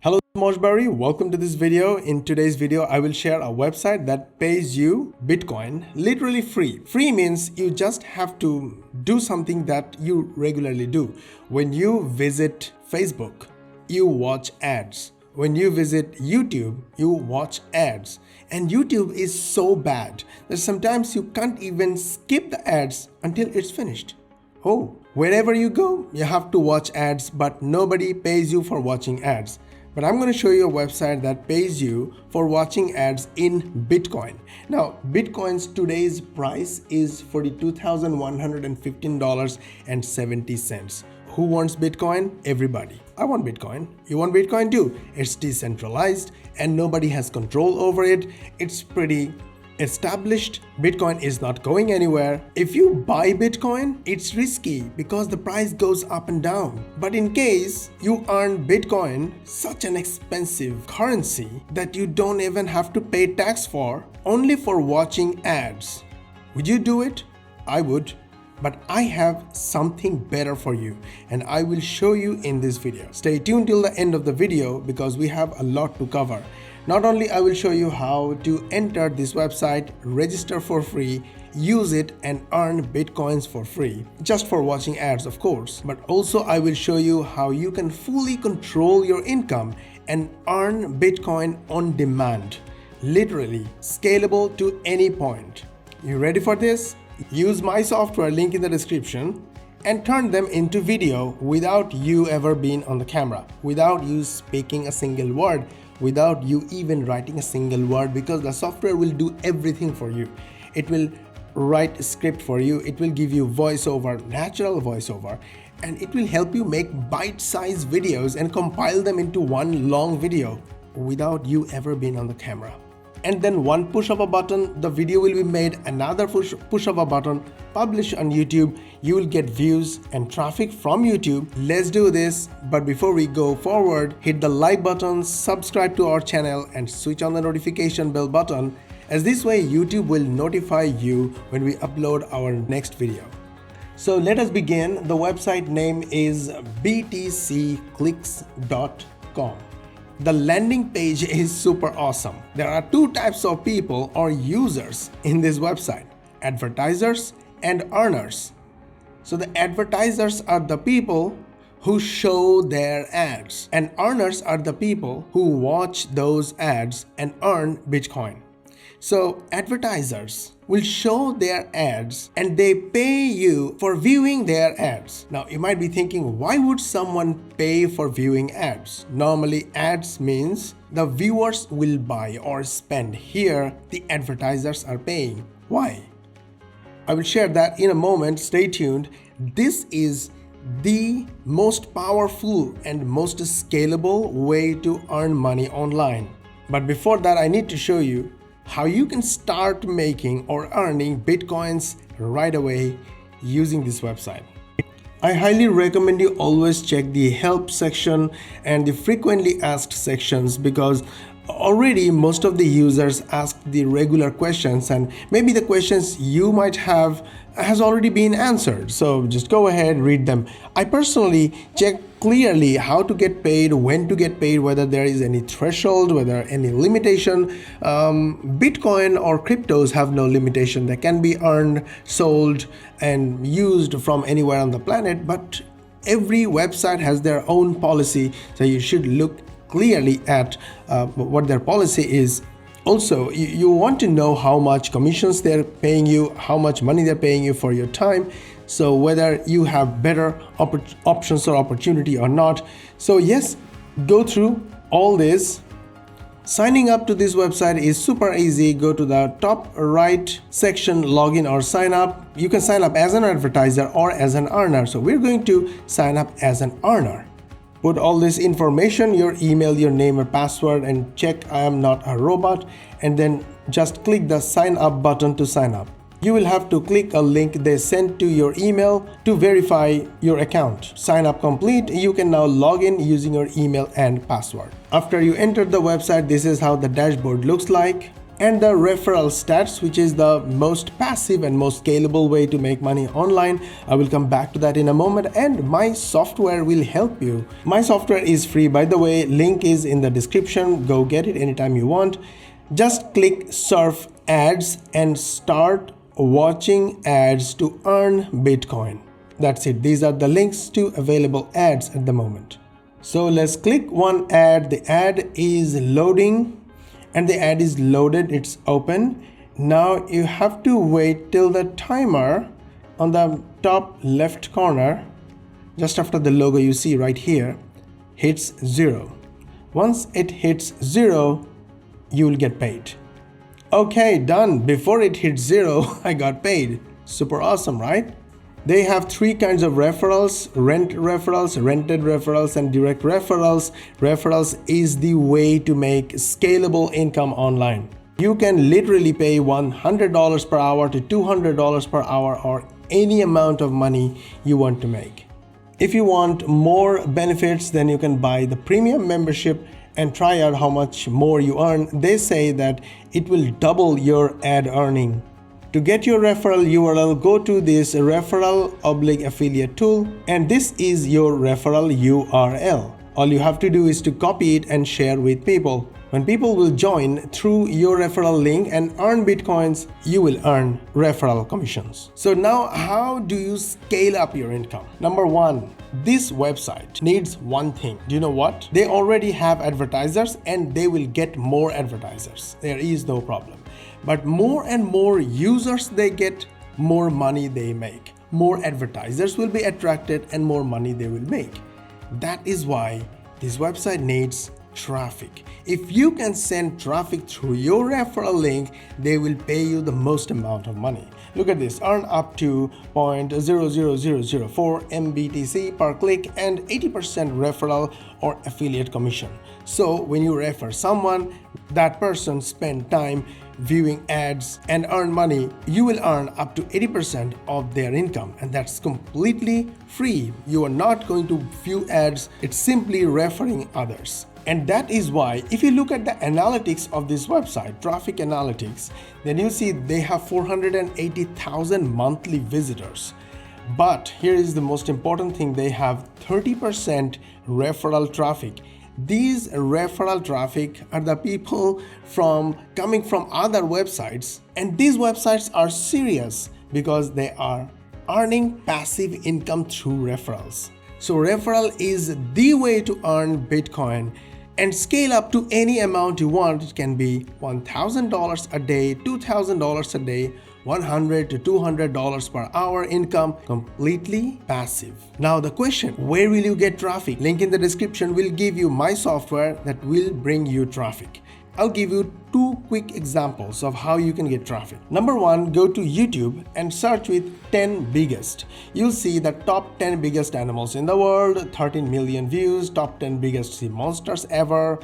Hello, Mosh Bari. Welcome to this video. In today's video, I will share a website that pays you Bitcoin literally free. Free means you just have to do something that you regularly do. When you visit Facebook, you watch ads. When you visit YouTube, you watch ads. And YouTube is so bad that sometimes you can't even skip the ads until it's finished. Oh, wherever you go, you have to watch ads, but nobody pays you for watching ads. But I'm going to show you a website that pays you for watching ads in Bitcoin. Now, Bitcoin's today's price is $42,115.70. Who wants Bitcoin? Everybody. I want Bitcoin. You want Bitcoin too? It's decentralized and nobody has control over it. It's pretty established. Bitcoin is not going anywhere. If you buy Bitcoin, it's risky because the price goes up and down. But in case you earn Bitcoin, such an expensive currency that you don't even have to pay tax for, only for watching ads. Would you do it? I would. But I have something better for you and I will show you in this video. Stay tuned till the end of the video because we have a lot to cover. Not only I will show you how to enter this website, register for free, use it and earn Bitcoins for free, just for watching ads of course, but also I will show you how you can fully control your income and earn Bitcoin on demand, literally scalable to any point. You ready for this? Use my software, link in the description, and turn them into video without you ever being on the camera, without you speaking a single word, without you even writing a single word, because the software will do everything for you. It will write a script for you, it will give you voiceover, natural voiceover, and it will help you make bite-sized videos and compile them into one long video without you ever being on the camera. And then one push of a button, the video will be made, another push of a button, publish on YouTube, you will get views and traffic from YouTube. Let's do this, but before we go forward, hit the like button, subscribe to our channel and switch on the notification bell button, as this way YouTube will notify you when we upload our next video. So let us begin. The website name is btcclicks.com. The landing page is super awesome. There are two types of people or users in this website: advertisers and earners. So the advertisers are the people who show their ads, and earners are the people who watch those ads and earn Bitcoin. So advertisers will show their ads and they pay you for viewing their ads. Now you might be thinking, why would someone pay for viewing ads? Normally ads means the viewers will buy or spend. Here the advertisers are paying. Why? I will share that in a moment. Stay tuned. This is the most powerful and most scalable way to earn money online. But before that, I need to show you how you can start making or earning Bitcoins right away using this website. I highly recommend you always check the help section and the frequently asked sections, because already most of the users ask the regular questions and maybe the questions you might have has already been answered. So just go ahead, read them. I personally check clearly how to get paid, when to get paid, whether there is any threshold, whether any limitation. Bitcoin or cryptos have no limitation. They can be earned, sold, and used from anywhere on the planet, but every website has their own policy, so you should look clearly at what their policy is. Also, you want to know how much commissions they're paying you, how much money they're paying you for your time, so whether you have better options or opportunity or not. So yes, go through all this. Signing up to this website is super easy. Go to the top right section, login or sign up. You can sign up as an advertiser or as an earner. So we're going to sign up as an earner. Put all this information, your email, your name or password, and check I am not a robot, and then just click the sign up button to sign up. You will have to click a link they sent to your email to verify your account. Sign up complete. You can now log in using your email and password. After you enter the website, this is how the dashboard looks like. and the referral stats, which is the most passive and most scalable way to make money online. I will come back to that in a moment, and my software will help you. My software is free, by the way. Link is in the description. Go get it anytime you want. Just click surf ads and start watching ads to earn Bitcoin. That's it. These are the links to available ads at the moment. So let's click one ad. The ad is loading, and the ad is loaded. It's open. Now you have to wait till the timer on the top left corner, just after the logo you see right here, hits 0. Once it hits 0, you will get paid. Okay, done. Before it hit 0, I got paid. Super awesome, right? They have 3 kinds of referrals: rent referrals, rented referrals, and direct referrals. Referrals is the way to make scalable income online. You can literally pay $100 per hour to $200 per hour, or any amount of money you want to make. If you want more benefits, then you can buy the premium membership and try out how much more you earn. They say that it will double your ad earning. To get your referral URL, go to this referral/affiliate tool, and this is your referral URL. All you have to do is to copy it and share with people. When people will join through your referral link and earn Bitcoins, you will earn referral commissions. So now, how do you scale up your income? Number 1, this website needs one thing. Do you know what? They already have advertisers, and they will get more advertisers. There is no problem. But more and more users they get, more money they make. More advertisers will be attracted, and more money they will make. That is why this website needs traffic. If you can send traffic through your referral link, they will pay you the most amount of money. Look at this, earn up to 0.00004 MBTC per click and 80% referral or affiliate commission. So when you refer someone, that person spend time viewing ads and earn money, you will earn up to 80% of their income, and that's completely free. You are not going to view ads, it's simply referring others. And that is why, if you look at the analytics of this website, traffic analytics, then you see they have 480,000 monthly visitors. But here is the most important thing, they have 30% referral traffic. These referral traffic are the people coming from other websites, and these websites are serious because they are earning passive income through referrals. So referral is the way to earn Bitcoin and scale up to any amount you want. It can be $1,000 a day, $2,000 a day, $100 to $200 per hour income, completely passive. Now the question, where will you get traffic? Link in the description will give you my software that will bring you traffic. I'll give you 2 quick examples of how you can get traffic. Number 1, go to YouTube and search with 10 biggest. You'll see the top 10 biggest animals in the world, 13 million views, top 10 biggest sea monsters ever,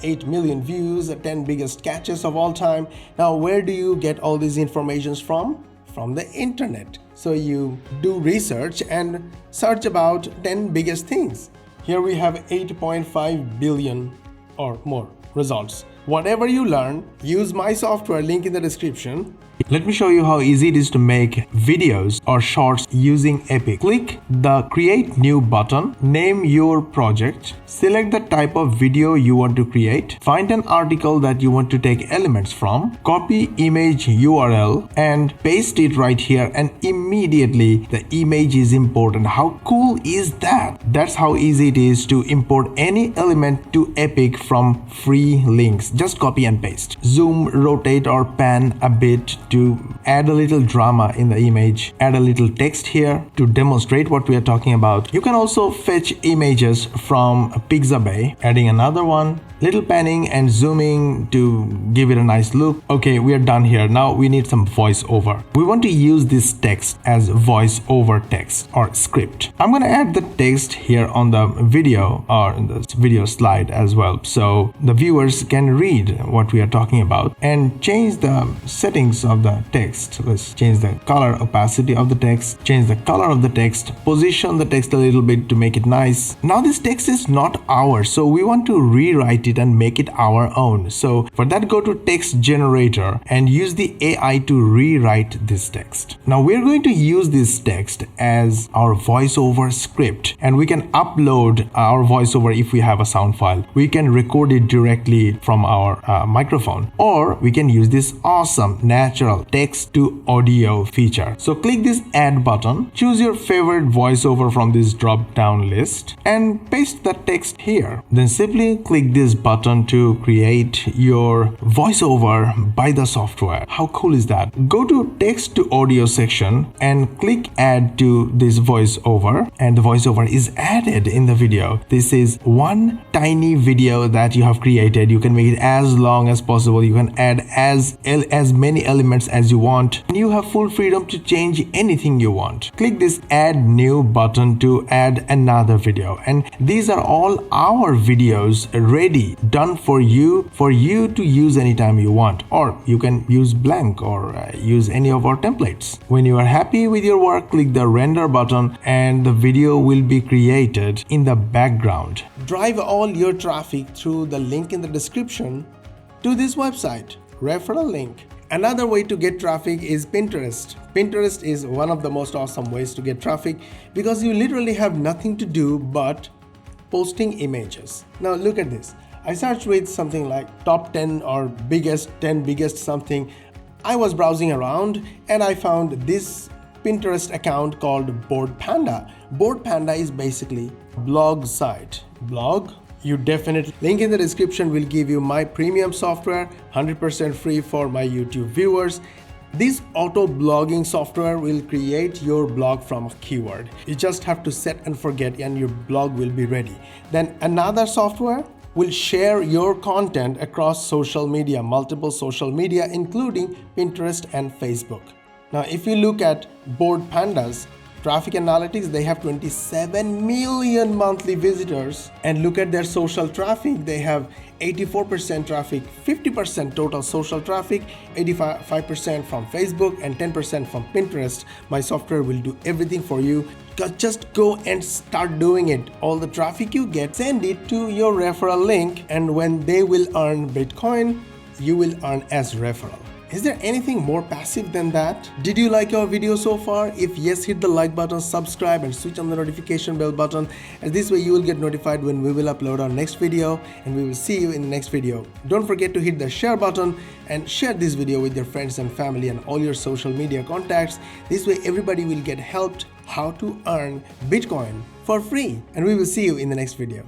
8 million views, 10 biggest catches of all time. Now, where do you get all these informations from? From the internet. So you do research and search about 10 biggest things. Here we have 8.5 billion or more results. Whatever you learn, use my software, link in the description. Let me show you how easy it is to make videos or shorts using Epic. Click the Create New button, name your project, select the type of video you want to create, find an article that you want to take elements from, copy image URL and paste it right here, and immediately the image is imported. How cool is that? That's how easy it is to import any element to Epic from free links. Just copy and paste. Zoom, rotate or pan a bit to add a little drama in the image, add a little text here to demonstrate what we are talking about. You can also fetch images from Pixabay, adding another one, little panning and zooming to give it a nice look. Okay, we are done here. Now we need some voiceover. We want to use this text as voiceover text or script. I'm going to add the text here on the video or in this video slide as well, so the viewers can read read what we are talking about and change the settings of the text. Let's change the color opacity of the text, change the color of the text, position the text a little bit to make it nice. Now this text is not ours, so we want to rewrite it and make it our own. So for that, go to text generator and use the AI to rewrite this text. Now we're going to use this text as our voiceover script, and we can upload our voiceover if we have a sound file. We can record it directly from our microphone, or we can use this awesome natural text to audio feature. So click this add button, choose your favorite voiceover from this drop down list and paste the text here. Then simply click this button to create your voiceover by the software. How cool is that? Go to text to audio section and click add to this voiceover, and the voiceover is added in the video. This is one tiny video that you have created. You can make it as long as possible. You can add as many elements as you want, and you have full freedom to change anything you want. Click this add new button to add another video, and these are all our videos ready, done for you to use anytime you want, or you can use blank or use any of our templates. When you are happy with your work, click the render button and the video will be created in the background. Drive all your traffic through the link in the description to this website, referral link. Another way to get traffic is Pinterest. Pinterest is one of the most awesome ways to get traffic because you literally have nothing to do but posting images. Now look at this. I searched with something like top 10 or 10 biggest something. I was browsing around and I found this Pinterest account called Board Panda. Board Panda is basically a blog site. Blog? You definitely, link in the description will give you my premium software, 100% free for my YouTube viewers. This auto blogging software will create your blog from a keyword. You just have to set and forget and your blog will be ready. Then another software will share your content across social media, multiple social media, including Pinterest and Facebook. Now, if you look at Board Panda's traffic analytics, they have 27 million monthly visitors, and look at their social traffic. They have 84% traffic, 50% total social traffic, 85% from Facebook and 10% from Pinterest. My software will do everything for you. Just go and start doing it. All the traffic you get, send it to your referral link, and when they will earn Bitcoin, you will earn as referral. Is there anything more passive than that? Did you like our video so far? If yes, hit the like button, subscribe and switch on the notification bell button, and this way you will get notified when we will upload our next video, and we will see you in the next video. Don't forget to hit the share button and share this video with your friends and family and all your social media contacts. This way everybody will get helped how to earn Bitcoin for free, and we will see you in the next video.